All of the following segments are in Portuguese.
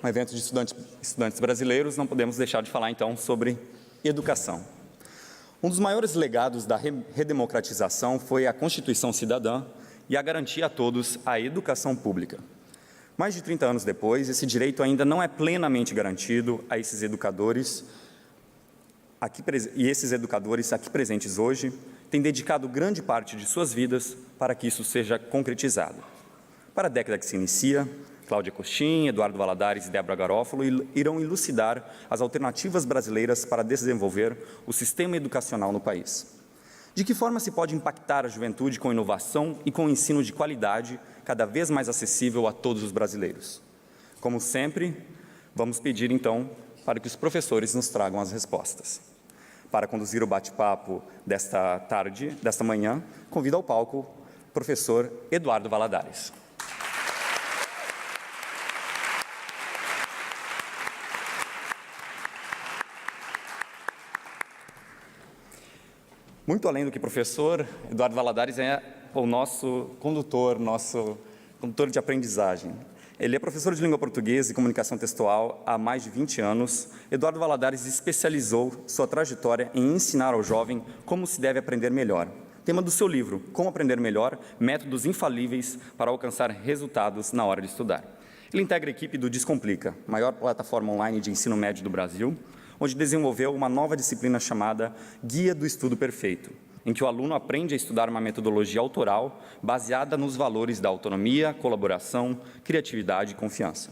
um evento de estudantes brasileiros, não podemos deixar de falar, então, sobre educação. Um dos maiores legados da redemocratização foi a Constituição Cidadã e a garantia a todos a educação pública. Mais de 30 anos depois, esse direito ainda não é plenamente garantido a esses educadores, e esses educadores aqui presentes hoje têm dedicado grande parte de suas vidas para que isso seja concretizado. Para a década que se inicia, Cláudia Costin, Eduardo Valadares e Débora Garofalo irão elucidar as alternativas brasileiras para desenvolver o sistema educacional no país. De que forma se pode impactar a juventude com inovação e com ensino de qualidade cada vez mais acessível a todos os brasileiros? Como sempre, vamos pedir, então, para que os professores nos tragam as respostas. Para conduzir o bate-papo desta manhã, convido ao palco o professor Eduardo Valadares. Muito além do que professor, Eduardo Valadares é o nosso condutor de aprendizagem. Ele é professor de língua portuguesa e comunicação textual há mais de 20 anos. Eduardo Valadares especializou sua trajetória em ensinar ao jovem como se deve aprender melhor. Tema do seu livro, Como Aprender Melhor, Métodos Infalíveis para Alcançar Resultados na Hora de Estudar. Ele integra a equipe do Descomplica, maior plataforma online de ensino médio do Brasil, onde desenvolveu uma nova disciplina chamada Guia do Estudo Perfeito, em que o aluno aprende a estudar uma metodologia autoral baseada nos valores da autonomia, colaboração, criatividade e confiança.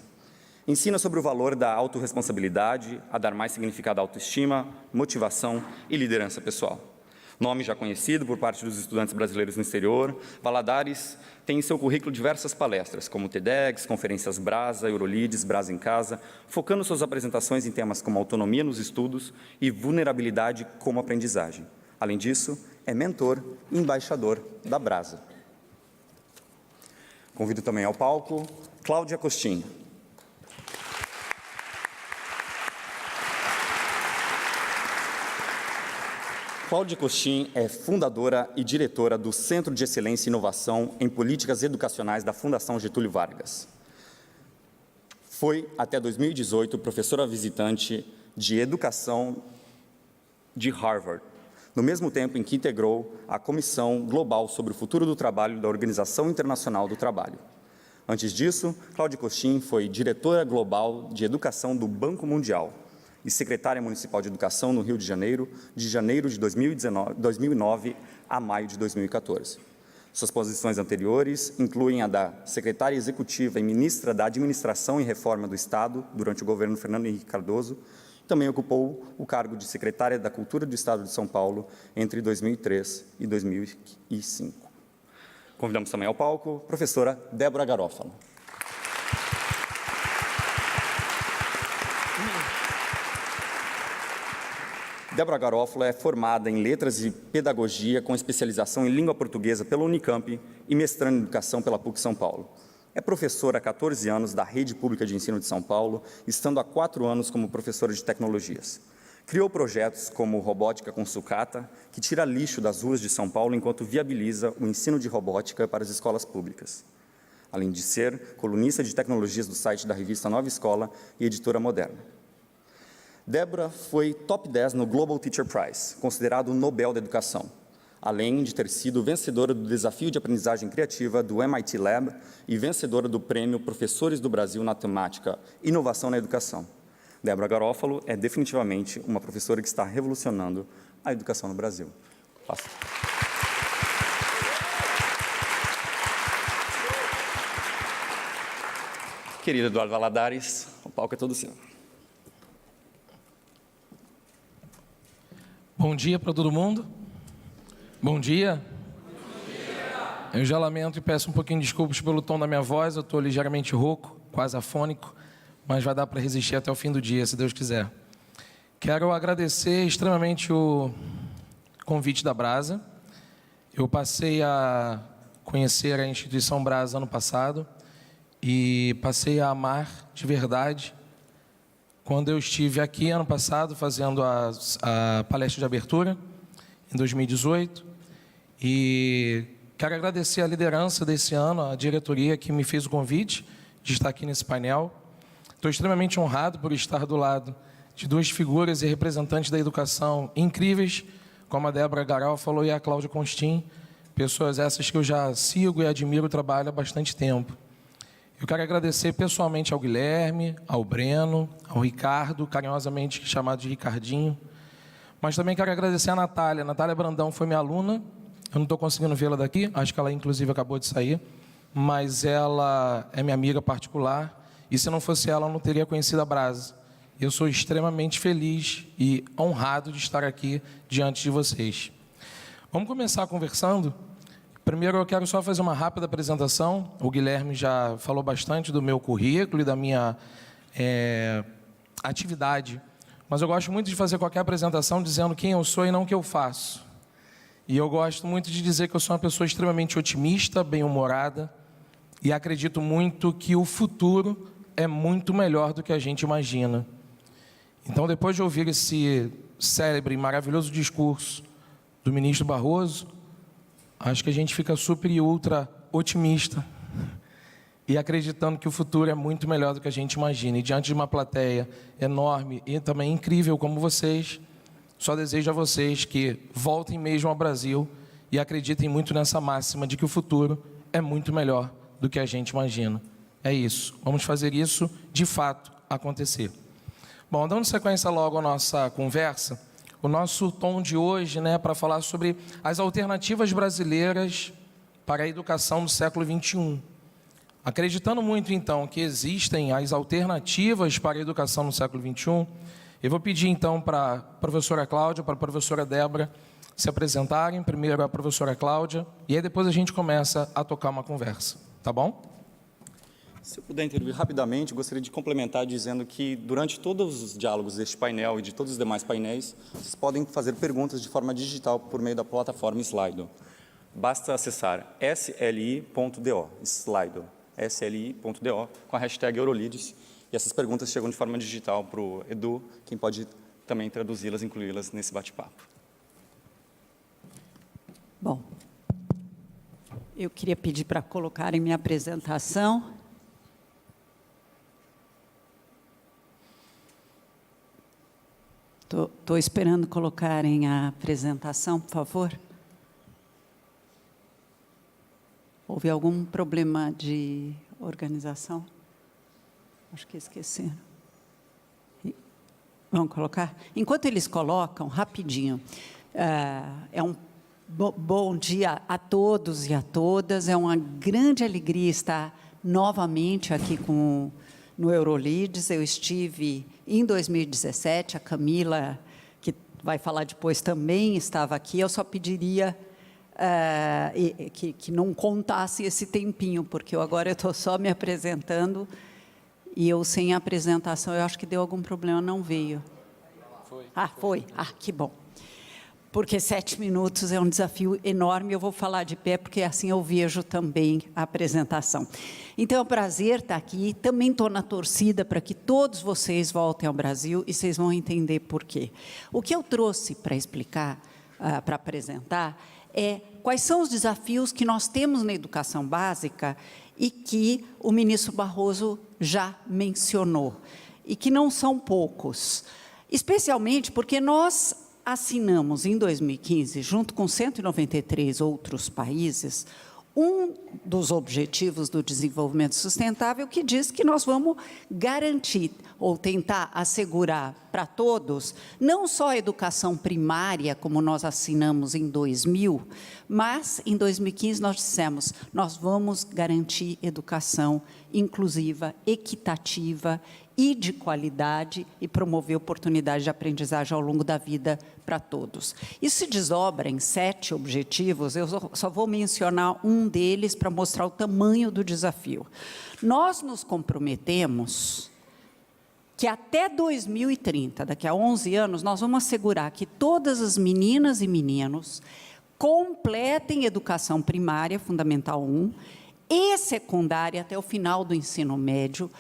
Ensina sobre o valor da autorresponsabilidade, a dar mais significado à autoestima, motivação e liderança pessoal. Nome já conhecido por parte dos estudantes brasileiros no exterior, Valadares tem em seu currículo diversas palestras, como TEDx, conferências Brasa, Eurolides, Brasa em Casa, focando suas apresentações em temas como autonomia nos estudos e vulnerabilidade como aprendizagem. Além disso, é mentor e embaixador da Brasa. Convido também ao palco Cláudia Costin. Cláudia Costin é fundadora e diretora do Centro de Excelência e Inovação em Políticas Educacionais da Fundação Getúlio Vargas. Foi, até 2018, professora visitante de Educação de Harvard, no mesmo tempo em que integrou a Comissão Global sobre o Futuro do Trabalho da Organização Internacional do Trabalho. Antes disso, Cláudia Costin foi diretora global de Educação do Banco Mundial e secretária municipal de Educação no Rio de janeiro de 2009 a maio de 2014. Suas posições anteriores incluem a da secretária executiva e ministra da Administração e Reforma do Estado durante o governo Fernando Henrique Cardoso. Também ocupou o cargo de secretária da Cultura do Estado de São Paulo entre 2003 e 2005. Convidamos também ao palco a professora Débora Garofalo. Débora Garofalo é formada em Letras e Pedagogia com especialização em Língua Portuguesa pela Unicamp e mestrando em Educação pela PUC São Paulo. É professora há 14 anos da Rede Pública de Ensino de São Paulo, estando há 4 anos como professora de tecnologias. Criou projetos como Robótica com Sucata, que tira lixo das ruas de São Paulo enquanto viabiliza o ensino de robótica para as escolas públicas. Além de ser colunista de tecnologias do site da revista Nova Escola e editora Moderna. Débora foi top 10 no Global Teacher Prize, considerado o Nobel da Educação, além de ter sido vencedora do Desafio de Aprendizagem Criativa do MIT Lab e vencedora do Prêmio Professores do Brasil na temática Inovação na Educação. Débora Garofalo é definitivamente uma professora que está revolucionando a educação no Brasil. Passa. Querido Eduardo Valadares, o palco é todo seu. Bom dia para todo mundo. Bom dia. Bom dia. Eu já lamento e peço um pouquinho de desculpas pelo tom da minha voz. Eu estou ligeiramente rouco, quase afônico, mas vai dar para resistir até o fim do dia, se Deus quiser. Quero agradecer extremamente o convite da Brasa. Eu passei a conhecer a instituição Brasa ano passado e passei a amar de verdade quando eu estive aqui ano passado fazendo a palestra de abertura, em 2018, e quero agradecer a liderança desse ano, a diretoria que me fez o convite de estar aqui nesse painel. Estou extremamente honrado por estar do lado de duas figuras e representantes da educação incríveis, como a Débora Garal falou e a Cláudia Constin, pessoas essas que eu já sigo e admiro o trabalho há bastante tempo. Eu quero agradecer pessoalmente ao Guilherme, ao Breno, ao Ricardo, carinhosamente chamado de Ricardinho, mas também quero agradecer a Natália. Natália Brandão foi minha aluna, eu não estou conseguindo vê-la daqui, acho que ela inclusive acabou de sair, mas ela é minha amiga particular, e se não fosse ela, eu não teria conhecido a Brasa. Eu sou extremamente feliz e honrado de estar aqui diante de vocês. Vamos começar conversando? Primeiro, eu quero só fazer uma rápida apresentação. O Guilherme já falou bastante do meu currículo e da minha atividade, mas eu gosto muito de fazer qualquer apresentação dizendo quem eu sou e não o que eu faço. E eu gosto muito de dizer que eu sou uma pessoa extremamente otimista, bem-humorada, e acredito muito que o futuro é muito melhor do que a gente imagina. Então, depois de ouvir esse célebre e maravilhoso discurso do ministro Barroso, acho que a gente fica super e ultra otimista e acreditando que o futuro é muito melhor do que a gente imagina. E diante de uma plateia enorme e também incrível como vocês, só desejo a vocês que voltem mesmo ao Brasil e acreditem muito nessa máxima de que o futuro é muito melhor do que a gente imagina. É isso. Vamos fazer isso, de fato, acontecer. Bom, dando sequência logo à nossa conversa, o nosso tom de hoje, para falar sobre as alternativas brasileiras para a educação do século XXI. Acreditando muito, então, que existem as alternativas para a educação no século XXI, eu vou pedir, então, para a professora Cláudia, para a professora Débora se apresentarem. Primeiro a professora Cláudia, e aí depois a gente começa a tocar uma conversa. Tá bom? Se eu puder intervir rapidamente, gostaria de complementar dizendo que, durante todos os diálogos deste painel e de todos os demais painéis, vocês podem fazer perguntas de forma digital por meio da plataforma Slido. Basta acessar sli.do, Slido, sli.do, com a hashtag Eurolides, e essas perguntas chegam de forma digital para o Edu, quem pode também traduzi-las, incluí-las nesse bate-papo. Bom, eu queria pedir para colocarem minha apresentação. Estou esperando colocarem a apresentação, por favor. Houve algum problema de organização? Acho que esqueceram. Vamos colocar? Enquanto eles colocam, rapidinho, é um bom dia a todos e a todas. É uma grande alegria estar novamente aqui no Eurolides. Eu estive em 2017, a Camila, que vai falar depois, também estava aqui. Eu só pediria que não contasse esse tempinho, porque agora eu estou só me apresentando, e eu sem apresentação, eu acho que deu algum problema, não veio. Foi. Ah, foi? Ah, que bom. Porque 7 minutos é um desafio enorme, eu vou falar de pé, porque assim eu vejo também a apresentação. Então, é um prazer estar aqui, também estou na torcida para que todos vocês voltem ao Brasil, e vocês vão entender por quê. O que eu trouxe para explicar, para apresentar, quais são os desafios que nós temos na educação básica e que o ministro Barroso já mencionou, e que não são poucos, especialmente porque nós assinamos em 2015, junto com 193 outros países, um dos objetivos do desenvolvimento sustentável, que diz que nós vamos garantir ou tentar assegurar para todos, não só a educação primária, como nós assinamos em 2000, mas em 2015 nós dissemos, nós vamos garantir educação inclusiva, equitativa e de qualidade e promover oportunidades de aprendizagem ao longo da vida para todos. Isso se desdobra em 7 objetivos, eu só vou mencionar um deles para mostrar o tamanho do desafio. Nós nos comprometemos que até 2030, daqui a 11 anos, nós vamos assegurar que todas as meninas e meninos completem educação primária, Fundamental 1, e secundária até o final do ensino médio,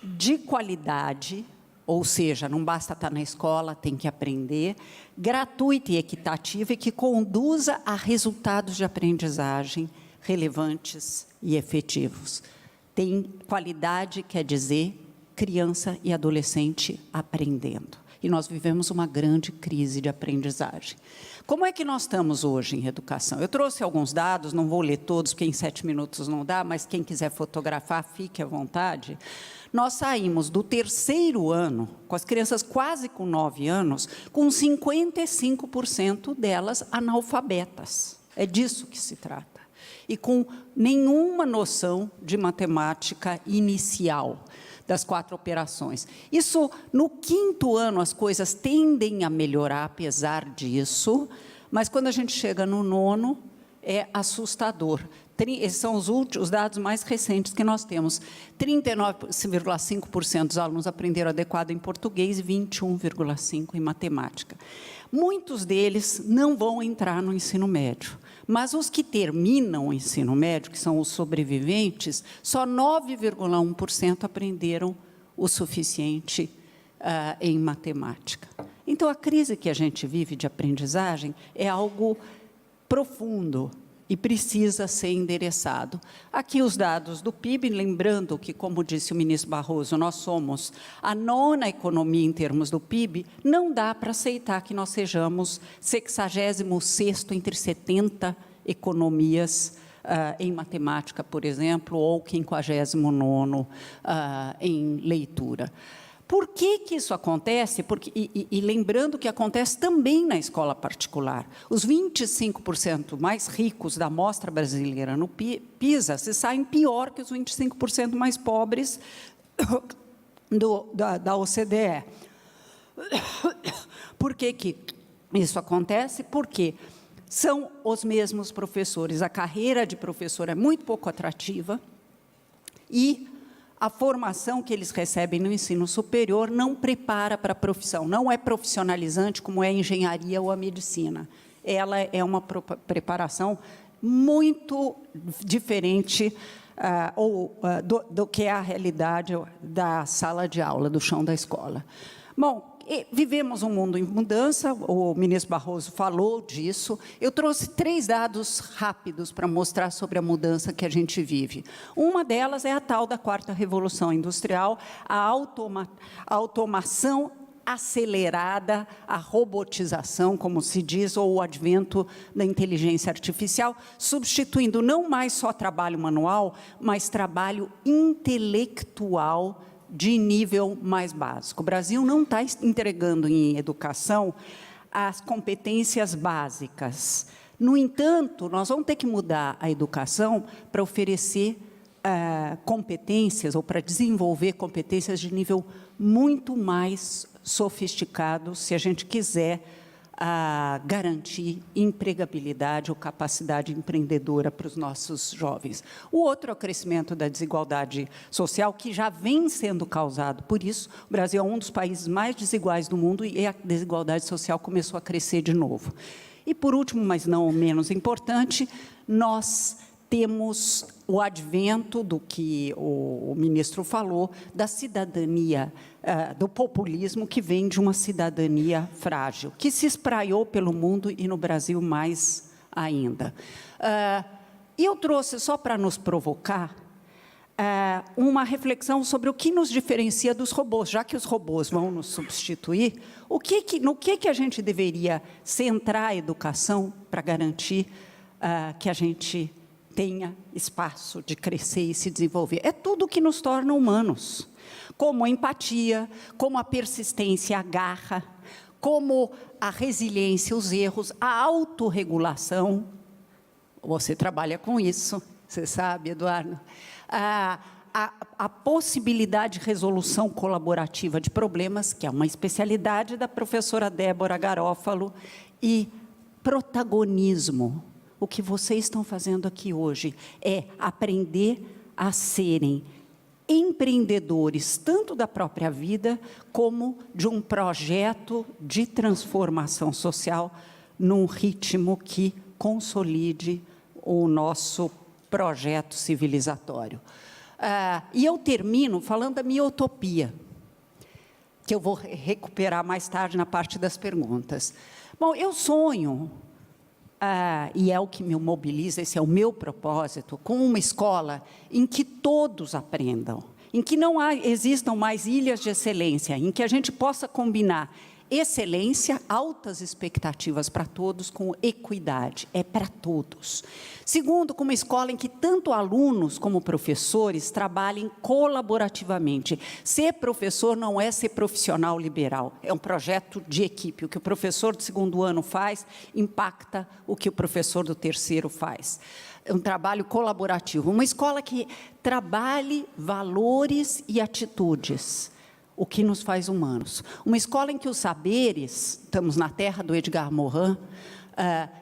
de qualidade, ou seja, não basta estar na escola, tem que aprender, gratuita e equitativa, e que conduza a resultados de aprendizagem relevantes e efetivos. Tem qualidade, quer dizer criança e adolescente aprendendo. E nós vivemos uma grande crise de aprendizagem. Como é que nós estamos hoje em educação? Eu trouxe alguns dados, não vou ler todos, porque em 7 minutos não dá, mas quem quiser fotografar, fique à vontade. Nós saímos do 3º ano, com as crianças quase com 9 anos, com 55% delas analfabetas. É disso que se trata. E com nenhuma noção de matemática inicial das 4 operações. Isso, no 5º ano, as coisas tendem a melhorar, apesar disso, mas quando a gente chega no 9º, é assustador. Esses são os dados mais recentes que nós temos. 39,5% dos alunos aprenderam adequado em português e 21,5% em matemática. Muitos deles não vão entrar no ensino médio, mas os que terminam o ensino médio, que são os sobreviventes, só 9,1% aprenderam o suficiente em matemática. Então, a crise que a gente vive de aprendizagem é algo profundo e precisa ser endereçado. Aqui os dados do PIB, lembrando que, como disse o ministro Barroso, nós somos a 9ª economia em termos do PIB, não dá para aceitar que nós sejamos 66º entre 70 economias em matemática, por exemplo, ou 59º em leitura. Por que isso acontece? E lembrando que acontece também na escola particular. Os 25% mais ricos da amostra brasileira no PISA se saem pior que os 25% mais pobres da OCDE. Por que isso acontece? Porque são os mesmos professores. A carreira de professor é muito pouco atrativa e a formação que eles recebem no ensino superior não prepara para a profissão, não é profissionalizante como é a engenharia ou a medicina. Ela é uma preparação muito diferente do que é a realidade da sala de aula, do chão da escola. Bom, vivemos um mundo em mudança, o ministro Barroso falou disso. Eu trouxe 3 dados rápidos para mostrar sobre a mudança que a gente vive. Uma delas é a tal da 4ª Revolução Industrial, a automação acelerada, a robotização, como se diz, ou o advento da inteligência artificial, substituindo não mais só trabalho manual, mas trabalho intelectual de nível mais básico. O Brasil não está entregando em educação as competências básicas. No entanto, nós vamos ter que mudar a educação para oferecer competências, ou para desenvolver competências de nível muito mais sofisticado, se a gente quiser garantir empregabilidade ou capacidade empreendedora para os nossos jovens. O outro é o crescimento da desigualdade social, que já vem sendo causado por isso. O Brasil é um dos países mais desiguais do mundo e a desigualdade social começou a crescer de novo. E, por último, mas não menos importante, nós temos o advento do que o ministro falou, da cidadania, do populismo, que vem de uma cidadania frágil, que se espraiou pelo mundo e no Brasil mais ainda. E eu trouxe, só para nos provocar, uma reflexão sobre o que nos diferencia dos robôs, já que os robôs vão nos substituir, no que a gente deveria centrar a educação para garantir que a gente tenha espaço de crescer e se desenvolver. É tudo que nos torna humanos, como a empatia, como a persistência, a garra, como a resiliência, os erros, a autorregulação. Você trabalha com isso, você sabe, Eduardo. A possibilidade de resolução colaborativa de problemas, que é uma especialidade da professora Débora Garófalo, e protagonismo. O que vocês estão fazendo aqui hoje é aprender a serem empreendedores, tanto da própria vida, como de um projeto de transformação social, num ritmo que consolide o nosso projeto civilizatório. E eu termino falando da minha utopia, que eu vou recuperar mais tarde na parte das perguntas. Bom, eu sonho, e é o que me mobiliza, esse é o meu propósito, com uma escola em que todos aprendam, em que não existam mais ilhas de excelência, em que a gente possa combinar excelência, altas expectativas para todos, com equidade, é para todos. Segundo, com uma escola em que tanto alunos como professores trabalhem colaborativamente. Ser professor não é ser profissional liberal, é um projeto de equipe. O que o professor do segundo ano faz impacta o que o professor do terceiro faz. É um trabalho colaborativo. Uma escola que trabalhe valores e atitudes, o que nos faz humanos. Uma escola em que os saberes, estamos na terra do Edgar Morin,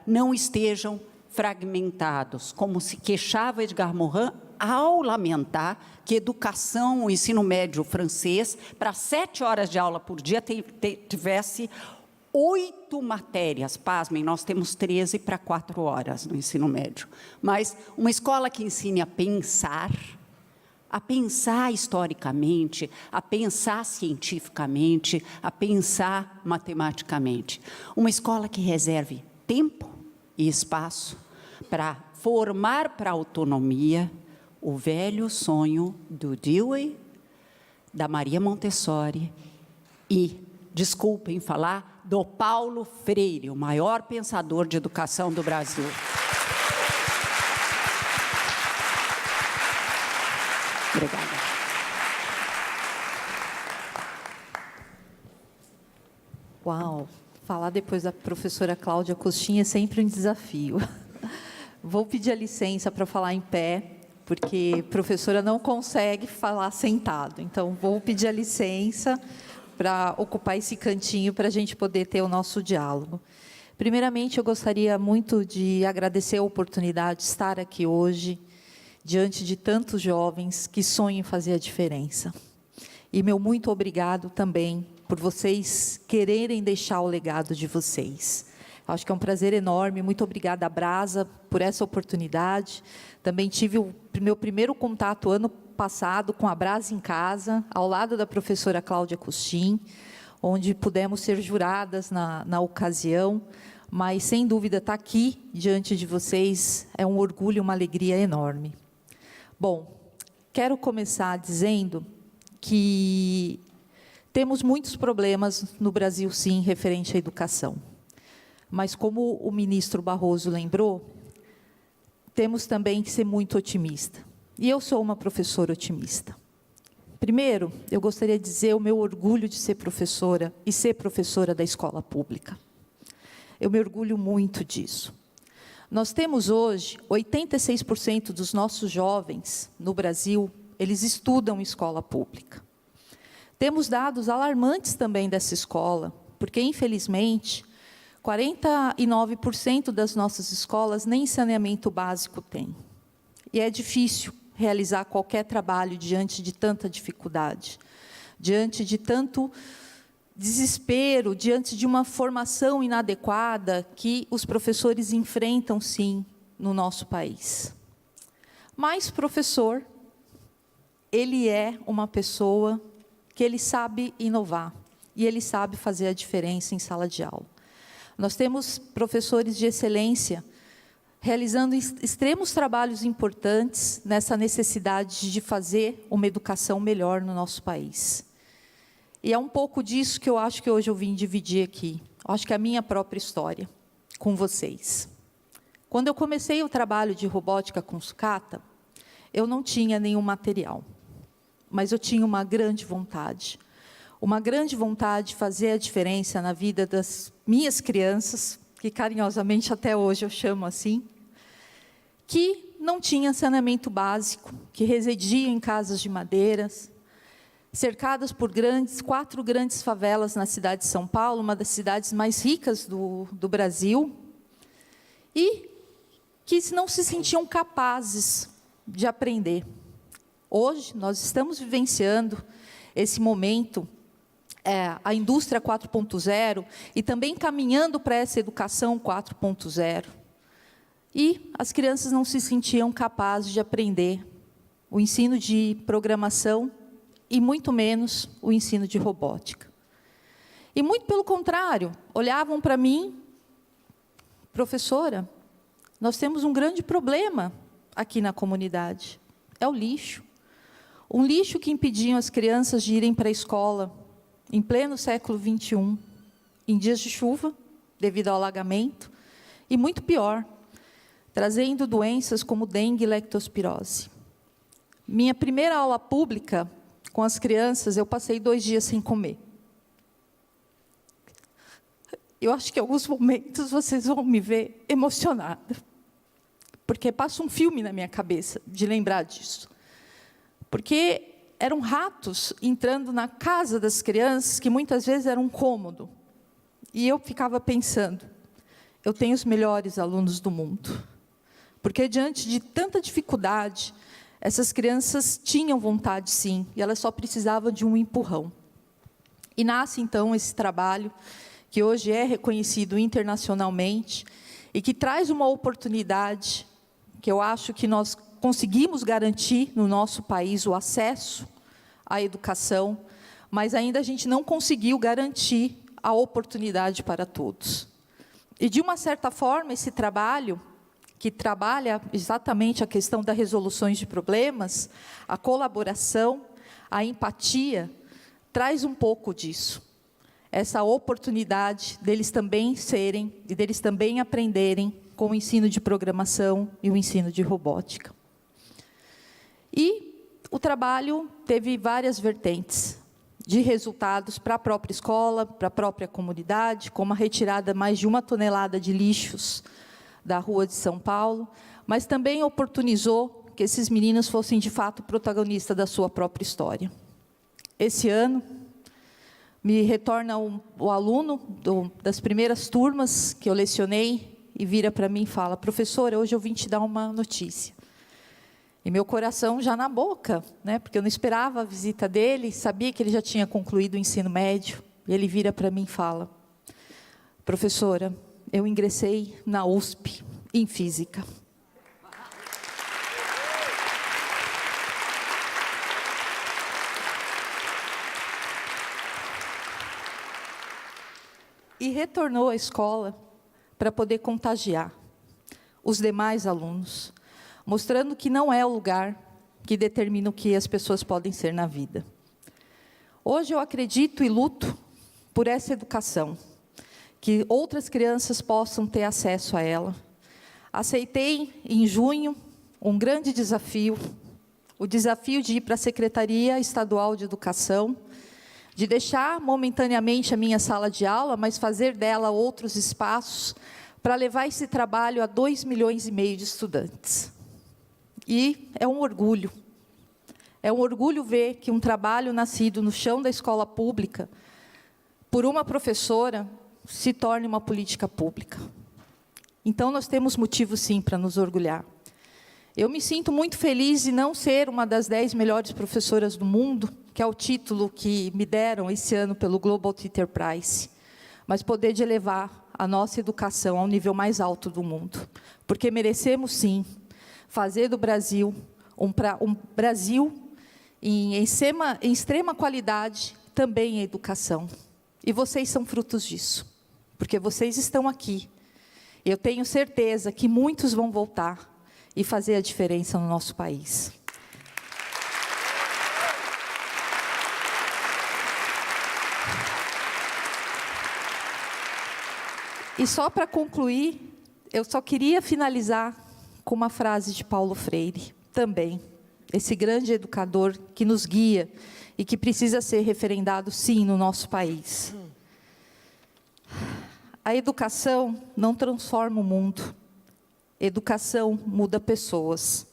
não estejam fragmentados, como se queixava Edgar Morin ao lamentar que educação, o ensino médio francês, para 7 horas de aula por dia, tivesse 8 matérias. Pasmem, nós temos 13 para 4 horas no ensino médio. Mas uma escola que ensine a pensar historicamente, a pensar cientificamente, a pensar matematicamente. Uma escola que reserve tempo e espaço para formar para a autonomia o velho sonho do Dewey, da Maria Montessori e, desculpem falar, do Paulo Freire, o maior pensador de educação do Brasil. Obrigada. Uau! Falar depois da professora Cláudia Costin é sempre um desafio. Vou pedir a licença para falar em pé, porque a professora não consegue falar sentado. Então, vou pedir a licença para ocupar esse cantinho para a gente poder ter o nosso diálogo. Primeiramente, eu gostaria muito de agradecer a oportunidade de estar aqui hoje, diante de tantos jovens que sonham em fazer a diferença. E meu muito obrigado também por vocês quererem deixar o legado de vocês. Acho que é um prazer enorme. Muito obrigada, Brasa, por essa oportunidade. Também tive o meu primeiro contato ano passado com a Brasa em Casa, ao lado da professora Cláudia Costin, onde pudemos ser juradas na ocasião, mas, sem dúvida, estar aqui diante de vocês é um orgulho e uma alegria enorme. Bom, quero começar dizendo que temos muitos problemas no Brasil, sim, referente à educação. Mas, como o ministro Barroso lembrou, temos também que ser muito otimista. E eu sou uma professora otimista. Primeiro, eu gostaria de dizer o meu orgulho de ser professora e ser professora da escola pública. Eu me orgulho muito disso. Nós temos hoje 86% dos nossos jovens no Brasil, eles estudam em escola pública. Temos dados alarmantes também dessa escola, porque, infelizmente, 49% das nossas escolas nem saneamento básico têm. E é difícil realizar qualquer trabalho diante de tanta dificuldade, diante de tanto desespero, diante de uma formação inadequada que os professores enfrentam, sim, no nosso país. Mas professor, ele é uma pessoa que ele sabe inovar, e ele sabe fazer a diferença em sala de aula. Nós temos professores de excelência realizando extremos trabalhos importantes nessa necessidade de fazer uma educação melhor no nosso país. E é um pouco disso que eu acho que hoje eu vim dividir aqui. Eu acho que é a minha própria história com vocês. Quando eu comecei o trabalho de robótica com sucata, eu não tinha nenhum material, mas eu tinha uma grande vontade de fazer a diferença na vida das minhas crianças, que carinhosamente até hoje eu chamo assim, que não tinham saneamento básico, que residiam em casas de madeiras, cercadas por 4 grandes favelas na cidade de São Paulo, uma das cidades mais ricas do Brasil, e que não se sentiam capazes de aprender. Hoje, nós estamos vivenciando esse momento, a indústria 4.0, e também caminhando para essa educação 4.0. E as crianças não se sentiam capazes de aprender o ensino de programação, e muito menos o ensino de robótica. E muito pelo contrário, olhavam para mim, professora, nós temos um grande problema aqui na comunidade, é o lixo. Um lixo que impediam as crianças de irem para a escola, em pleno século XXI, em dias de chuva, devido ao alagamento, e muito pior, trazendo doenças como dengue e lectospirose. Minha primeira aula pública com as crianças, eu passei 2 dias sem comer. Eu acho que em alguns momentos vocês vão me ver emocionada, porque passa um filme na minha cabeça de lembrar disso. Porque eram ratos entrando na casa das crianças, que muitas vezes era um cômodo. E eu ficava pensando, eu tenho os melhores alunos do mundo. Porque diante de tanta dificuldade, essas crianças tinham vontade sim, e elas só precisavam de um empurrão. E nasce então esse trabalho, que hoje é reconhecido internacionalmente, e que traz uma oportunidade, que eu acho que nós conseguimos garantir no nosso país o acesso à educação, mas ainda a gente não conseguiu garantir a oportunidade para todos. E de uma certa forma, esse trabalho, que trabalha exatamente a questão das resoluções de problemas, a colaboração, a empatia, traz um pouco disso. Essa oportunidade deles também serem, e deles também aprenderem com o ensino de programação e o ensino de robótica. E o trabalho teve várias vertentes de resultados para a própria escola, para a própria comunidade, como a retirada de mais de 1 tonelada de lixos da rua de São Paulo, mas também oportunizou que esses meninos fossem, de fato, protagonistas da sua própria história. Esse ano, me retorna o aluno das primeiras turmas que eu lecionei e vira para mim e fala: professora, hoje eu vim te dar uma notícia. E meu coração já na boca, né, porque eu não esperava a visita dele, sabia que ele já tinha concluído o ensino médio, e ele vira para mim e fala: professora, eu ingressei na USP, em Física. E retornou à escola para poder contagiar os demais alunos, mostrando que não é o lugar que determina o que as pessoas podem ser na vida. Hoje eu acredito e luto por essa educação, que outras crianças possam ter acesso a ela. Aceitei, em junho, um grande desafio, o desafio de ir para a Secretaria Estadual de Educação, de deixar momentaneamente a minha sala de aula, mas fazer dela outros espaços, para levar esse trabalho a 2,5 milhões de estudantes. E é um orgulho ver que um trabalho nascido no chão da escola pública, por uma professora, se torne uma política pública. Então, nós temos motivo, sim, para nos orgulhar. Eu me sinto muito feliz de não ser uma das 10 melhores professoras do mundo, que é o título que me deram esse ano pelo Global Teacher Prize, mas poder de elevar a nossa educação ao nível mais alto do mundo. Porque merecemos, sim, fazer do Brasil um Brasil em extrema qualidade, também em educação. E vocês são frutos disso, porque vocês estão aqui. Eu tenho certeza que muitos vão voltar e fazer a diferença no nosso país. E só para concluir, eu só queria finalizar com uma frase de Paulo Freire, também, esse grande educador que nos guia e que precisa ser referendado, sim, no nosso país. A educação não transforma o mundo. Educação muda pessoas.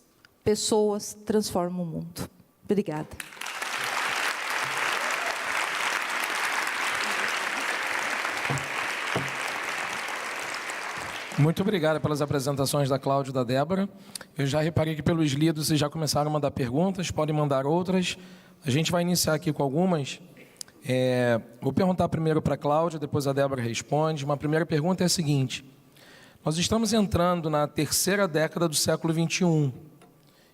Pessoas transformam o mundo. Obrigada. Muito obrigado pelas apresentações da Cláudia e da Débora. Eu já reparei que pelos lidos vocês já começaram a mandar perguntas, podem mandar outras. A gente vai iniciar aqui com algumas. Vou perguntar primeiro para a Cláudia, depois a Débora responde. Uma primeira pergunta é a seguinte: nós estamos entrando na 3ª década do século XXI,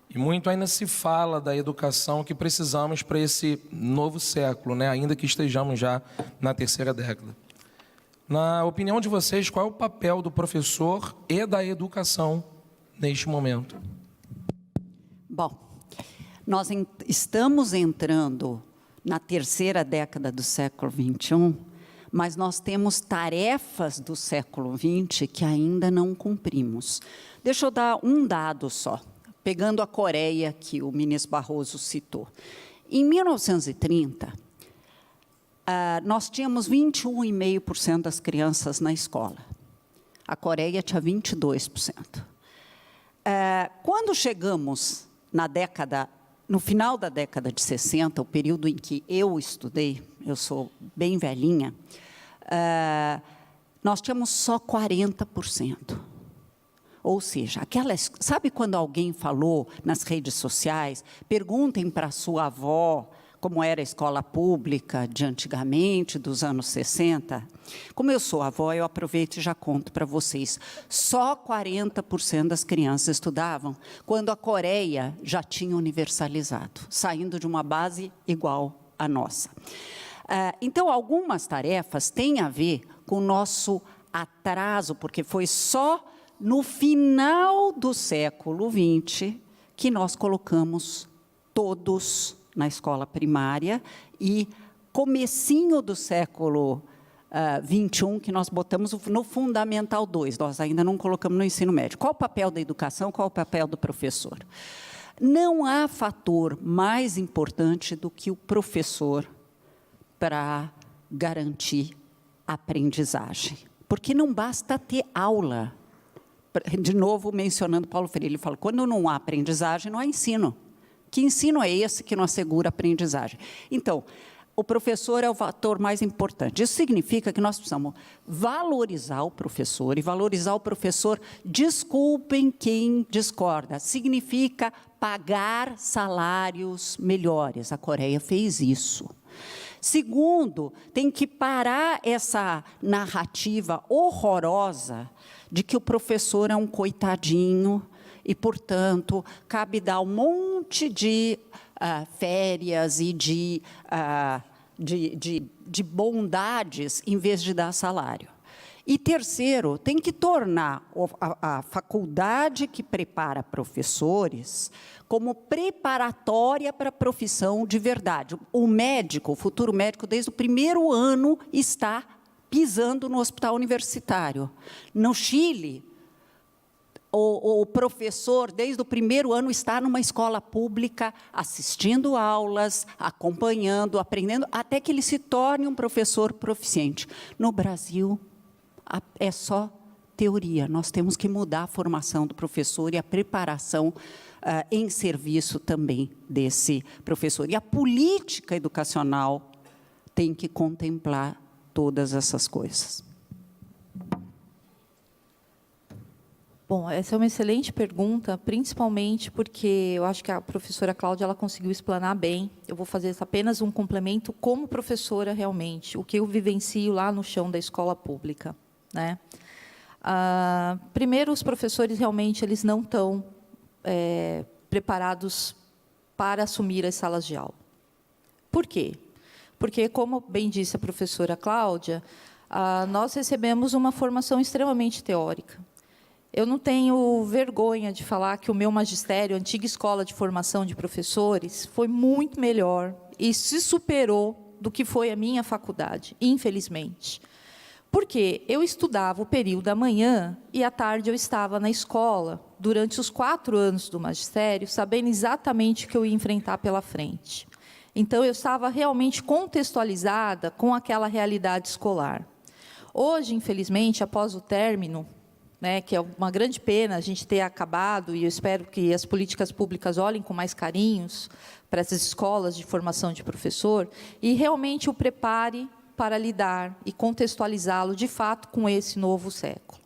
e muito ainda se fala da educação que precisamos para esse novo século, né? Ainda que estejamos já na 3ª década. Na opinião de vocês, qual é o papel do professor e da educação neste momento? Bom, Nós estamos entrando na terceira década do século XXI, mas nós temos tarefas do século XX que ainda não cumprimos. Deixa eu dar um dado só, pegando a Coreia, que o ministro Barroso citou. Em 1930, nós tínhamos 21,5% das crianças na escola. A Coreia tinha 22%. Quando chegamos no final da década de 60, o período em que eu estudei, eu sou bem velhinha, nós tínhamos só 40%. Ou seja, sabe quando alguém falou nas redes sociais, perguntem para a sua avó como era a escola pública de antigamente, dos anos 60? Como eu sou avó, eu aproveito e já conto para vocês. Só 40% das crianças estudavam, quando a Coreia já tinha universalizado, saindo de uma base igual à nossa. Então, algumas tarefas têm a ver com o nosso atraso, porque foi só no final do século XX que nós colocamos todos na escola primária e comecinho do século XXI que nós botamos no Fundamental 2, nós ainda não colocamos no ensino médio. Qual o papel da educação, qual o papel do professor? Não há fator mais importante do que o professor para garantir a aprendizagem, porque não basta ter aula. De novo, mencionando Paulo Freire, ele fala, quando não há aprendizagem, não há ensino. Que ensino é esse que não assegura a aprendizagem? Então, o professor é o fator mais importante. Isso significa que nós precisamos valorizar o professor, e valorizar o professor, desculpem quem discorda, significa pagar salários melhores. A Coreia fez isso. Segundo, tem que parar essa narrativa horrorosa de que o professor é um coitadinho e, portanto, cabe dar um monte de férias e de bondades em vez de dar salário. E, terceiro, tem que tornar a faculdade que prepara professores como preparatória para a profissão de verdade. O médico, o futuro médico, desde o primeiro ano, está pisando no hospital universitário. No Chile, o professor, desde o primeiro ano, está numa escola pública, assistindo aulas, acompanhando, aprendendo, até que ele se torne um professor proficiente. No Brasil, é só teoria. Nós temos que mudar a formação do professor e a preparação em serviço também desse professor. E a política educacional tem que contemplar todas essas coisas. Bom, essa é uma excelente pergunta, principalmente porque eu acho que a professora Cláudia ela conseguiu explanar bem. Eu vou fazer apenas um complemento como professora realmente, o que eu vivencio lá no chão da escola pública, né? Primeiro, os professores realmente eles não estão preparados para assumir as salas de aula. Por quê? Porque, como bem disse a professora Cláudia, nós recebemos uma formação extremamente teórica. Eu não tenho vergonha de falar que o meu magistério, a antiga escola de formação de professores, foi muito melhor e se superou do que foi a minha faculdade, infelizmente. Porque eu estudava o período da manhã e, à tarde, eu estava na escola, durante os 4 anos do magistério, sabendo exatamente o que eu ia enfrentar pela frente. Então, eu estava realmente contextualizada com aquela realidade escolar. Hoje, infelizmente, após o término, que é uma grande pena a gente ter acabado, e eu espero que as políticas públicas olhem com mais carinhos para essas escolas de formação de professor, e realmente o prepare para lidar e contextualizá-lo, de fato, com esse novo século.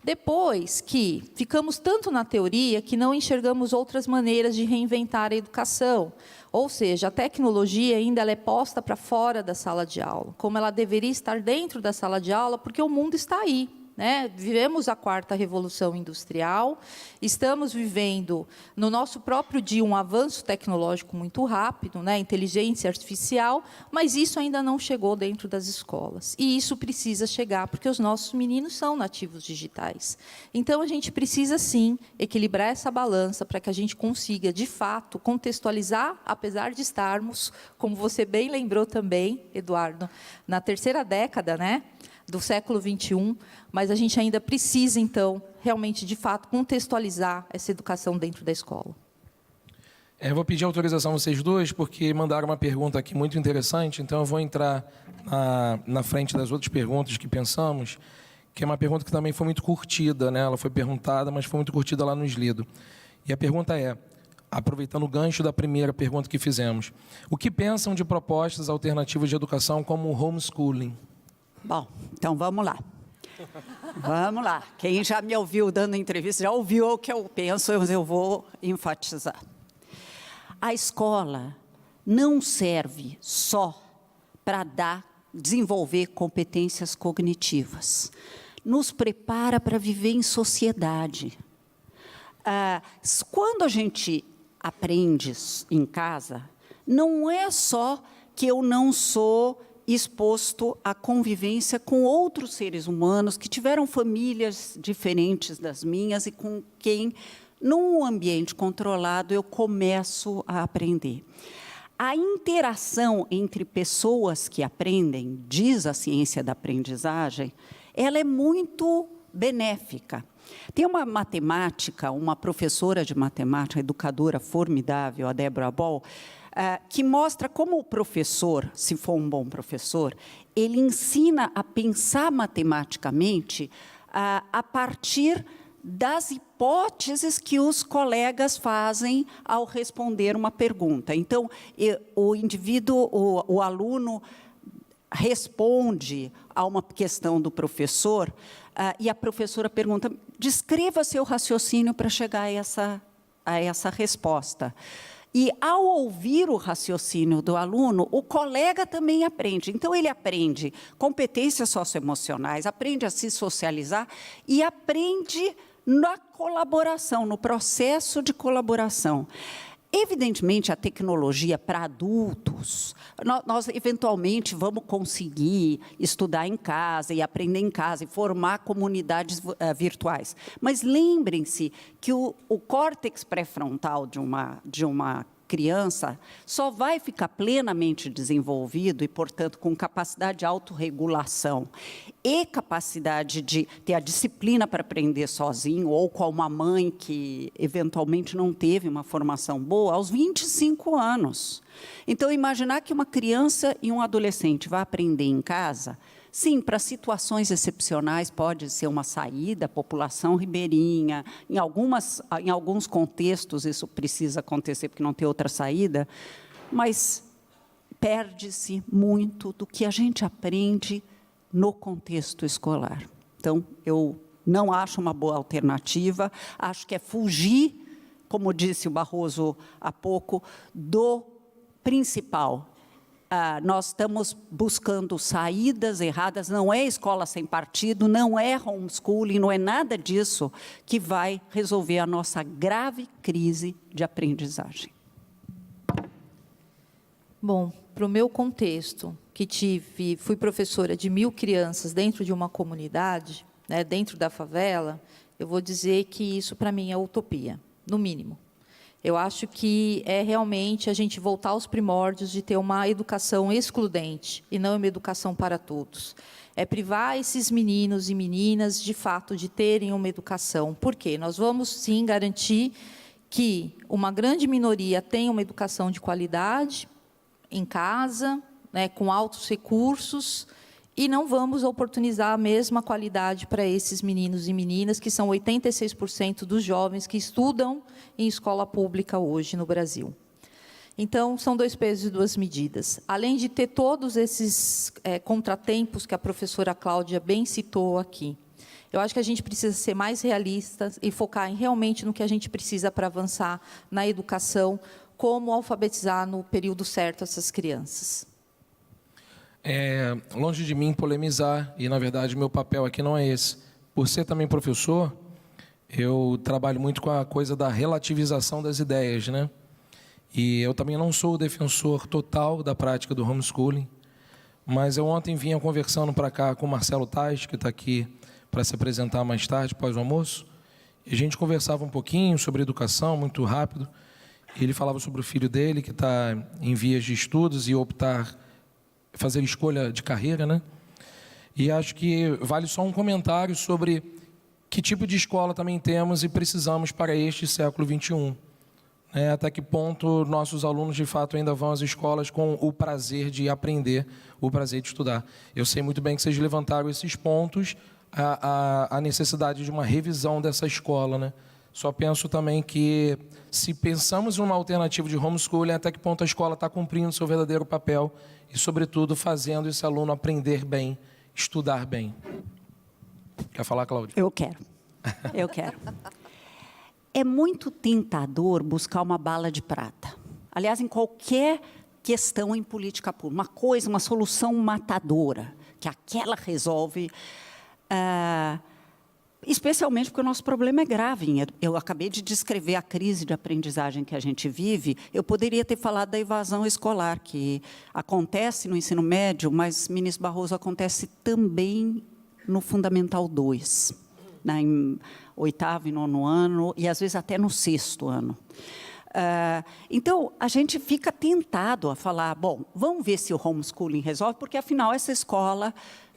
Depois que ficamos tanto na teoria que não enxergamos outras maneiras de reinventar a educação, ou seja, a tecnologia ainda ela é posta para fora da sala de aula, como ela deveria estar dentro da sala de aula, porque o mundo está aí. né? Vivemos a 4ª Revolução Industrial, estamos vivendo, no nosso próprio dia, um avanço tecnológico muito rápido, né? Inteligência artificial, mas isso ainda não chegou dentro das escolas. E isso precisa chegar, porque os nossos meninos são nativos digitais. Então, a gente precisa, sim, equilibrar essa balança para que a gente consiga, de fato, contextualizar, apesar de estarmos, como você bem lembrou também, Eduardo, na 3ª década, né, do século XXI, mas a gente ainda precisa, então, realmente, de fato, contextualizar essa educação dentro da escola. Eu vou pedir autorização a vocês dois, porque mandaram uma pergunta aqui muito interessante, então eu vou entrar na frente das outras perguntas que pensamos, que é uma pergunta que também foi muito curtida, né? Ela foi perguntada, mas foi muito curtida lá no Slido. E a pergunta é, aproveitando o gancho da primeira pergunta que fizemos, o que pensam de propostas alternativas de educação como o homeschooling? Bom, então vamos lá. Vamos lá. Quem já me ouviu dando entrevista, já ouviu o que eu penso, eu vou enfatizar. A escola não serve só para desenvolver competências cognitivas. Nos prepara para viver em sociedade. Quando a gente aprende em casa, não é só que eu não sou exposto à convivência com outros seres humanos que tiveram famílias diferentes das minhas e com quem, num ambiente controlado, eu começo a aprender. A interação entre pessoas que aprendem, diz a ciência da aprendizagem, ela é muito benéfica. Tem uma matemática, uma professora de matemática, educadora formidável, a Deborah Ball, que mostra como o professor, se for um bom professor, ele ensina a pensar matematicamente a partir das hipóteses que os colegas fazem ao responder uma pergunta. Então, o indivíduo, o aluno, responde a uma questão do professor e a professora pergunta, descreva seu raciocínio para chegar a essa resposta. E, ao ouvir o raciocínio do aluno, o colega também aprende. Então, ele aprende competências socioemocionais, aprende a se socializar e aprende na colaboração, no processo de colaboração. Evidentemente, a tecnologia para adultos, nós eventualmente vamos conseguir estudar em casa e aprender em casa e formar comunidades virtuais. Mas lembrem-se que o córtex pré-frontal de uma criança só vai ficar plenamente desenvolvido e, portanto, com capacidade de autorregulação e capacidade de ter a disciplina para aprender sozinho ou com uma mãe que, eventualmente, não teve uma formação boa, aos 25 anos. Então, imaginar que uma criança e um adolescente vão aprender em casa, sim, para situações excepcionais pode ser uma saída, população ribeirinha, em alguns contextos isso precisa acontecer porque não tem outra saída, mas perde-se muito do que a gente aprende no contexto escolar. Então, eu não acho uma boa alternativa, acho que é fugir, como disse o Barroso há pouco, do principal. Nós estamos buscando saídas erradas, não é escola sem partido, não é homeschooling, não é nada disso que vai resolver a nossa grave crise de aprendizagem. Bom, para o meu contexto, fui professora de 1.000 crianças dentro de uma comunidade, né, dentro da favela, eu vou dizer que isso, para mim, é utopia, no mínimo. Eu acho que é realmente a gente voltar aos primórdios de ter uma educação excludente e não uma educação para todos. É privar esses meninos e meninas, de fato, de terem uma educação. Por quê? Nós vamos, sim, garantir que uma grande minoria tenha uma educação de qualidade em casa, né, com altos recursos, e não vamos oportunizar a mesma qualidade para esses meninos e meninas, que são 86% dos jovens que estudam em escola pública hoje no Brasil. Então, são 2 pesos e 2 medidas. Além de ter todos esses contratempos que a professora Cláudia bem citou aqui, eu acho que a gente precisa ser mais realistas e focar realmente no que a gente precisa para avançar na educação, como alfabetizar no período certo essas crianças. Longe de mim polemizar, e, na verdade, meu papel aqui não é esse. por ser também professor, eu trabalho muito com a coisa da relativização das ideias, né? E eu também não sou o defensor total da prática do homeschooling, mas eu ontem vinha conversando para cá com o Marcelo Tais, que está aqui para se apresentar mais tarde, após o almoço, e a gente conversava um pouquinho sobre educação, muito rápido, e ele falava sobre o filho dele, que está em vias de estudos e fazer escolha de carreira, né? E acho que vale só um comentário sobre que tipo de escola também temos e precisamos para este século XXI. Até que ponto nossos alunos, de fato, ainda vão às escolas com o prazer de aprender, o prazer de estudar. Eu sei muito bem que vocês levantaram esses pontos, a necessidade de uma revisão dessa escola, né? Só penso também que, se pensamos em uma alternativa de homeschooling, até que ponto a escola está cumprindo seu verdadeiro papel e, sobretudo, fazendo esse aluno aprender bem, estudar bem. Quer falar, Cláudia? Eu quero. É muito tentador buscar uma bala de prata. Aliás, em qualquer questão em política pública, uma solução matadora, que aquela resolve, especialmente porque o nosso problema é grave. Eu acabei de descrever a crise de aprendizagem que a gente vive. Eu poderia ter falado da evasão escolar, que acontece no ensino médio, mas, ministro Barroso, acontece também no Fundamental 2, em 8º e 9º ano, e às vezes até no 6º ano. Então, a gente fica tentado a falar, bom, vamos ver se o homeschooling resolve, porque, afinal, essa escola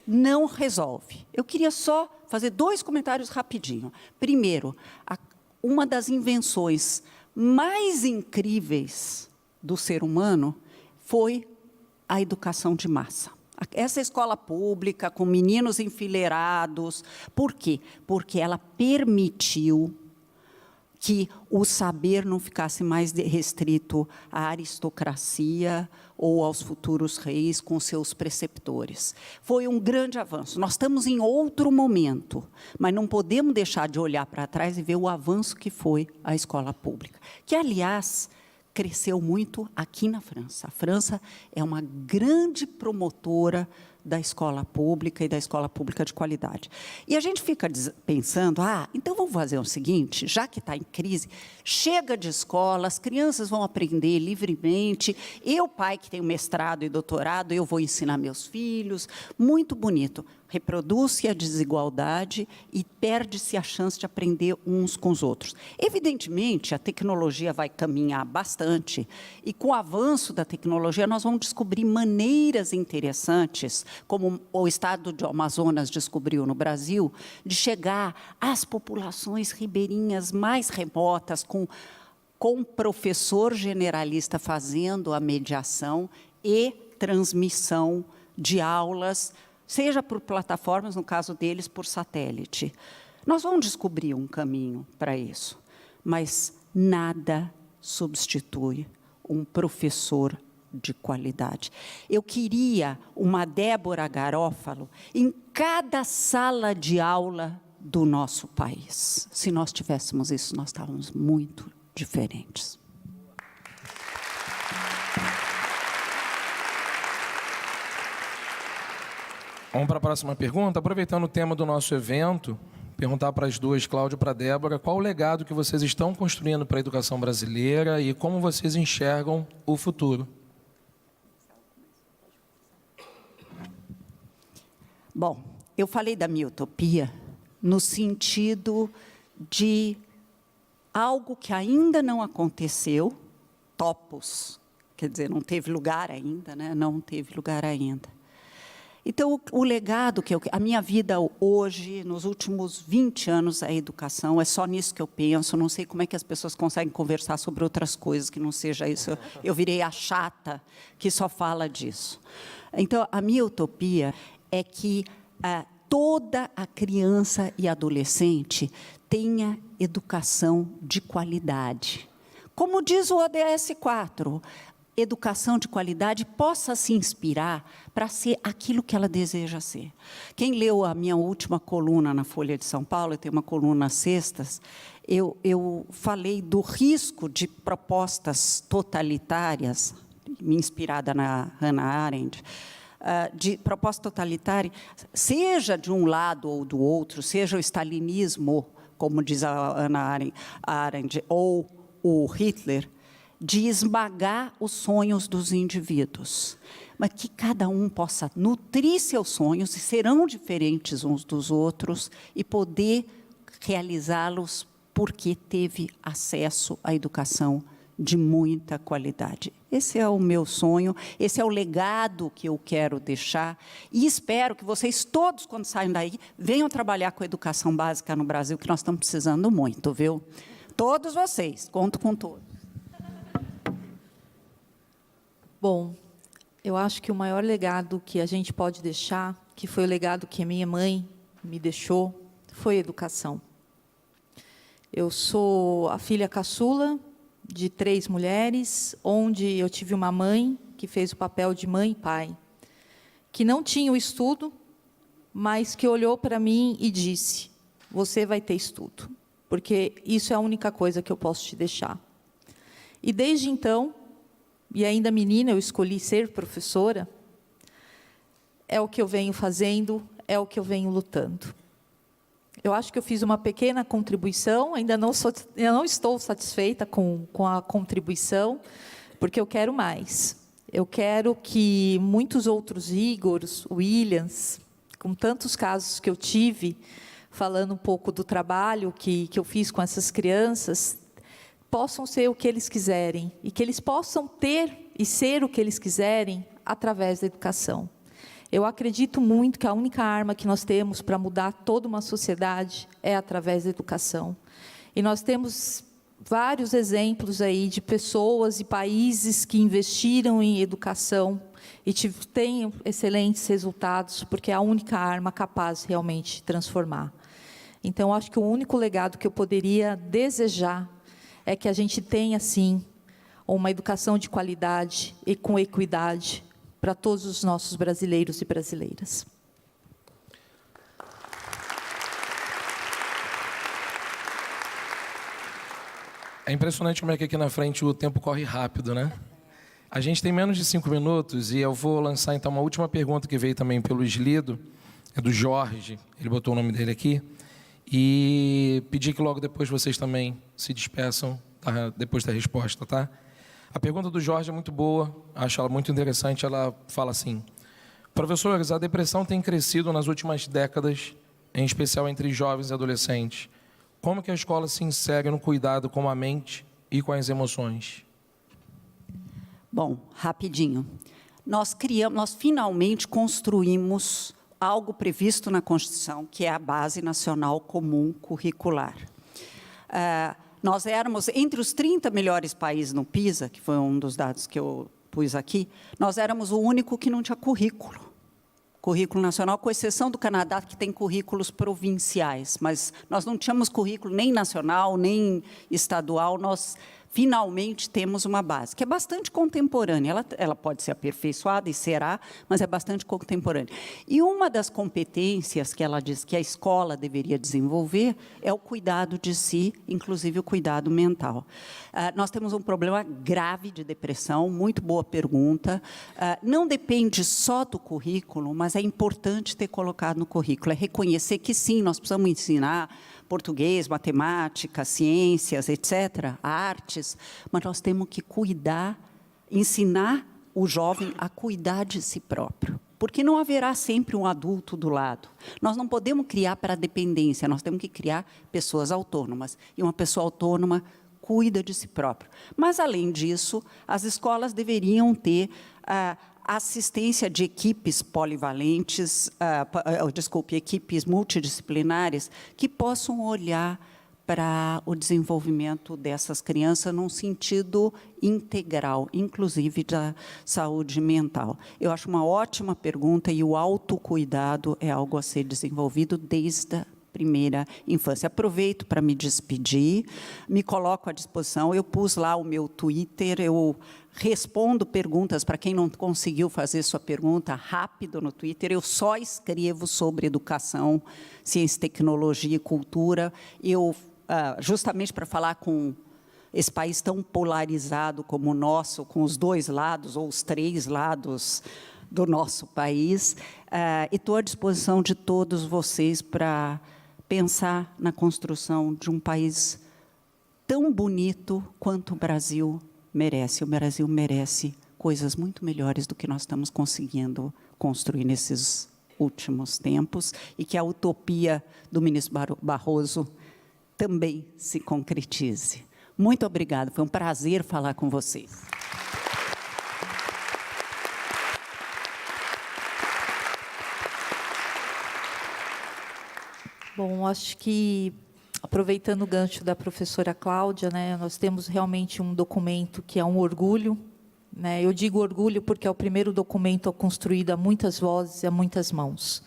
não resolve. Eu queria só fazer 2 comentários rapidinho. Primeiro, uma das invenções mais incríveis do ser humano foi a educação de massa. Essa escola pública, com meninos enfileirados. Por quê? Porque ela permitiu que o saber não ficasse mais restrito à aristocracia ou aos futuros reis com seus preceptores. Foi um grande avanço. Nós estamos em outro momento, mas não podemos deixar de olhar para trás e ver o avanço que foi a escola pública, que, aliás, cresceu muito aqui na França. A França é uma grande promotora da escola pública e da escola pública de qualidade. E a gente fica pensando, então vamos fazer o seguinte, já que está em crise, chega de escola, as crianças vão aprender livremente, eu, pai que tenho mestrado e doutorado, eu vou ensinar meus filhos, muito bonito. Reproduz-se a desigualdade e perde-se a chance de aprender uns com os outros. Evidentemente, a tecnologia vai caminhar bastante, e com o avanço da tecnologia, nós vamos descobrir maneiras interessantes, como o estado do Amazonas descobriu no Brasil, de chegar às populações ribeirinhas mais remotas, com professor generalista fazendo a mediação e transmissão de aulas, seja por plataformas, no caso deles, por satélite. Nós vamos descobrir um caminho para isso, mas nada substitui um professor de qualidade. Eu queria uma Débora Garófalo em cada sala de aula do nosso país. Se nós tivéssemos isso, nós estávamos muito diferentes. Vamos para a próxima pergunta. Aproveitando o tema do nosso evento, perguntar para as duas, Cláudia e para a Débora, qual o legado que vocês estão construindo para a educação brasileira e como vocês enxergam o futuro? Bom, eu falei da minha utopia no sentido de algo que ainda não aconteceu, topos, quer dizer, não teve lugar ainda, né? Não teve lugar ainda. Então, o legado a minha vida hoje, nos últimos 20 anos, é a educação, é só nisso que eu penso, não sei como é que as pessoas conseguem conversar sobre outras coisas, que não seja isso. Eu virei a chata que só fala disso. Então, a minha utopia é que toda a criança e adolescente tenha educação de qualidade. Como diz o ODS 4, educação de qualidade possa se inspirar para ser aquilo que ela deseja ser. Quem leu a minha última coluna na Folha de São Paulo, eu tenho uma coluna às sextas, eu falei do risco de propostas totalitárias, me inspirada na Hannah Arendt, de proposta totalitária, seja de um lado ou do outro, seja o stalinismo, como diz a Hannah Arendt, ou o Hitler, de esmagar os sonhos dos indivíduos, mas que cada um possa nutrir seus sonhos, e serão diferentes uns dos outros, e poder realizá-los porque teve acesso à educação de muita qualidade. Esse é o meu sonho, esse é o legado que eu quero deixar, e espero que vocês todos, quando saem daí, venham trabalhar com a educação básica no Brasil, que nós estamos precisando muito, viu? Todos vocês, conto com todos. Bom, eu acho que o maior legado que a gente pode deixar, que foi o legado que a minha mãe me deixou, foi a educação. Eu sou a filha caçula de 3 mulheres, onde eu tive uma mãe que fez o papel de mãe e pai, que não tinha o estudo, mas que olhou para mim e disse: você vai ter estudo, porque isso é a única coisa que eu posso te deixar. E desde então, e ainda menina, eu escolhi ser professora, é o que eu venho fazendo, é o que eu venho lutando. Eu acho que eu fiz uma pequena contribuição, eu não estou satisfeita com a contribuição, porque eu quero mais. Eu quero que muitos outros Igors, Williams, com tantos casos que eu tive, falando um pouco do trabalho que eu fiz com essas crianças, possam ser o que eles quiserem, e que eles possam ter e ser o que eles quiserem através da educação. Eu acredito muito que a única arma que nós temos para mudar toda uma sociedade é através da educação. E nós temos vários exemplos aí de pessoas e países que investiram em educação e têm excelentes resultados, porque é a única arma capaz realmente de transformar. Então, acho que o único legado que eu poderia desejar é que a gente tenha, sim, uma educação de qualidade e com equidade para todos os nossos brasileiros e brasileiras. É impressionante como é que aqui na frente o tempo corre rápido, né? A gente tem menos de 5 minutos e eu vou lançar, então, uma última pergunta que veio também pelo Slido, é do Jorge, ele botou o nome dele aqui, e pedir que logo depois vocês também se despeçam, tá? Depois da resposta, tá? A pergunta do Jorge é muito boa, acho ela muito interessante. Ela fala assim: professores, a depressão tem crescido nas últimas décadas, em especial entre jovens e adolescentes. Como que a escola se insere no cuidado com a mente e com as emoções? Bom, rapidinho. Nós finalmente construímos algo previsto na Constituição, que é a Base Nacional Comum Curricular. Nós éramos, entre os 30 melhores países no PISA, que foi um dos dados que eu pus aqui, nós éramos o único que não tinha currículo nacional, com exceção do Canadá, que tem currículos provinciais, mas nós não tínhamos currículo nem nacional, nem estadual. Nós finalmente temos uma base, que é bastante contemporânea. Ela pode ser aperfeiçoada, e será, mas é bastante contemporânea. E uma das competências que ela diz que a escola deveria desenvolver é o cuidado de si, inclusive o cuidado mental. Nós temos um problema grave de depressão, muito boa pergunta. Não depende só do currículo, mas é importante ter colocado no currículo, é reconhecer que, sim, nós precisamos ensinar português, matemática, ciências, etc., artes, mas nós temos que cuidar, ensinar o jovem a cuidar de si próprio, porque não haverá sempre um adulto do lado. Nós não podemos criar para a dependência, nós temos que criar pessoas autônomas, e uma pessoa autônoma cuida de si próprio. Mas, além disso, as escolas deveriam ter assistência de equipes polivalentes, equipes multidisciplinares, que possam olhar para o desenvolvimento dessas crianças num sentido integral, inclusive da saúde mental. Eu acho uma ótima pergunta, e o autocuidado é algo a ser desenvolvido desde a primeira infância. Aproveito para me despedir, me coloco à disposição. Eu pus lá o meu Twitter, eu respondo perguntas para quem não conseguiu fazer sua pergunta rápido no Twitter. Eu só escrevo sobre educação, ciência, tecnologia e cultura. Eu, justamente para falar com esse país tão polarizado como o nosso, com os 2 lados ou os 3 lados do nosso país, e estou à disposição de todos vocês para pensar na construção de um país tão bonito quanto o Brasil merece. O Brasil merece coisas muito melhores do que nós estamos conseguindo construir nesses últimos tempos, e que a utopia do ministro Barroso também se concretize. Muito obrigada, foi um prazer falar com vocês. Bom, acho que, aproveitando o gancho da professora Cláudia, né, nós temos realmente um documento que é um orgulho, né? Eu digo orgulho porque é o primeiro documento construído a muitas vozes e a muitas mãos,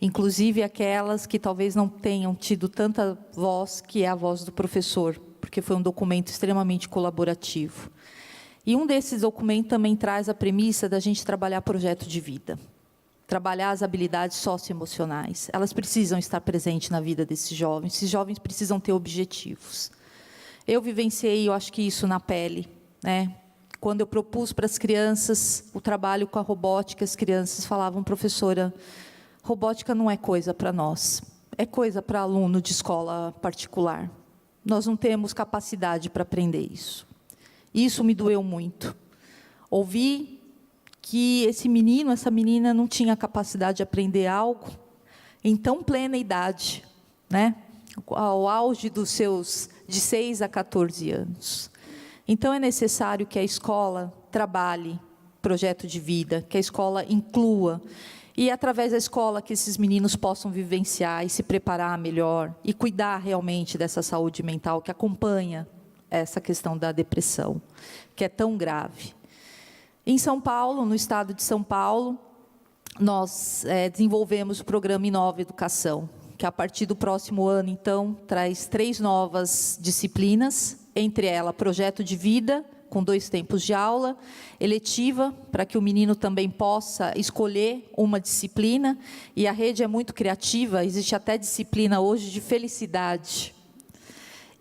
inclusive aquelas que talvez não tenham tido tanta voz, que é a voz do professor, porque foi um documento extremamente colaborativo. E um desses documentos também traz a premissa da gente trabalhar projeto de vida, trabalhar as habilidades socioemocionais. Elas precisam estar presentes na vida desses jovens. Esses jovens precisam ter objetivos. Eu vivenciei, eu acho que isso na pele, né? Quando eu propus para as crianças o trabalho com a robótica, as crianças falavam: professora, robótica não é coisa para nós, é coisa para aluno de escola particular. Nós não temos capacidade para aprender isso. Isso me doeu muito. Ouvi que esse menino, essa menina não tinha capacidade de aprender algo em tão plena idade, né? Ao auge dos seus de 6 a 14 anos. Então, é necessário que a escola trabalhe projeto de vida, que a escola inclua, e através da escola que esses meninos possam vivenciar e se preparar melhor, e cuidar realmente dessa saúde mental que acompanha essa questão da depressão, que é tão grave. Em São Paulo, no estado de São Paulo, nós desenvolvemos o programa Inova Educação, que a partir do próximo ano, então, traz 3 novas disciplinas, entre elas projeto de vida, com 2 tempos de aula, eletiva, para que o menino também possa escolher uma disciplina, e a rede é muito criativa, existe até disciplina hoje de felicidade,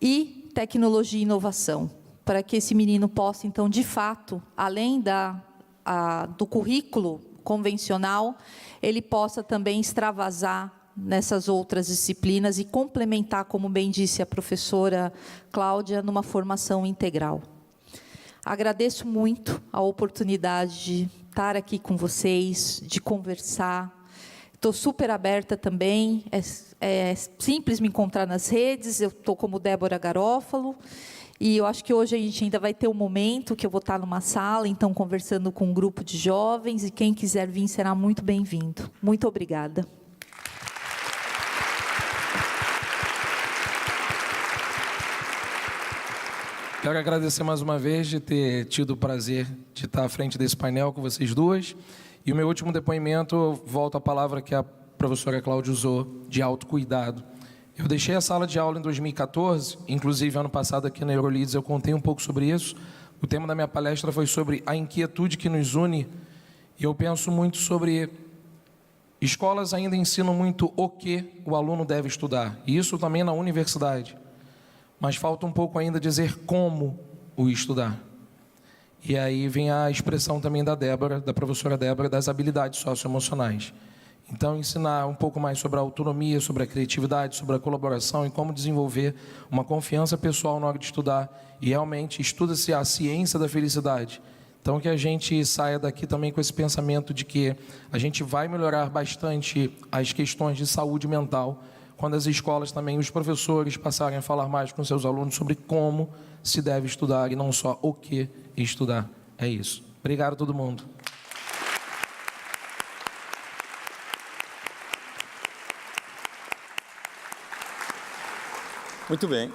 e tecnologia e inovação, para que esse menino possa, então, de fato, além do currículo convencional, ele possa também extravasar nessas outras disciplinas e complementar, como bem disse a professora Cláudia, numa formação integral. Agradeço muito a oportunidade de estar aqui com vocês, de conversar. Estou super aberta também, é simples me encontrar nas redes, eu estou como Débora Garófalo, e eu acho que hoje a gente ainda vai ter um momento que eu vou estar numa sala, então, conversando com um grupo de jovens, e quem quiser vir será muito bem-vindo. Muito obrigada. Quero agradecer mais uma vez de ter tido o prazer de estar à frente desse painel com vocês duas. E o meu último depoimento, eu volto à palavra que a professora Cláudia usou, de autocuidado. Eu deixei a sala de aula em 2014, inclusive ano passado aqui na Eurolides eu contei um pouco sobre isso. O tema da minha palestra foi sobre a inquietude que nos une, e eu penso muito sobre escolas ainda ensinam muito o que o aluno deve estudar, e isso também na universidade. Mas falta um pouco ainda dizer como o estudar. E aí vem a expressão também da Débora, da professora Débora, das habilidades socioemocionais. Então, ensinar um pouco mais sobre a autonomia, sobre a criatividade, sobre a colaboração e como desenvolver uma confiança pessoal na hora de estudar. E realmente estuda-se a ciência da felicidade. Então, que a gente saia daqui também com esse pensamento de que a gente vai melhorar bastante as questões de saúde mental, quando as escolas também, os professores passarem a falar mais com seus alunos sobre como se deve estudar e não só o que estudar. É isso. Obrigado a todo mundo. Muito bem.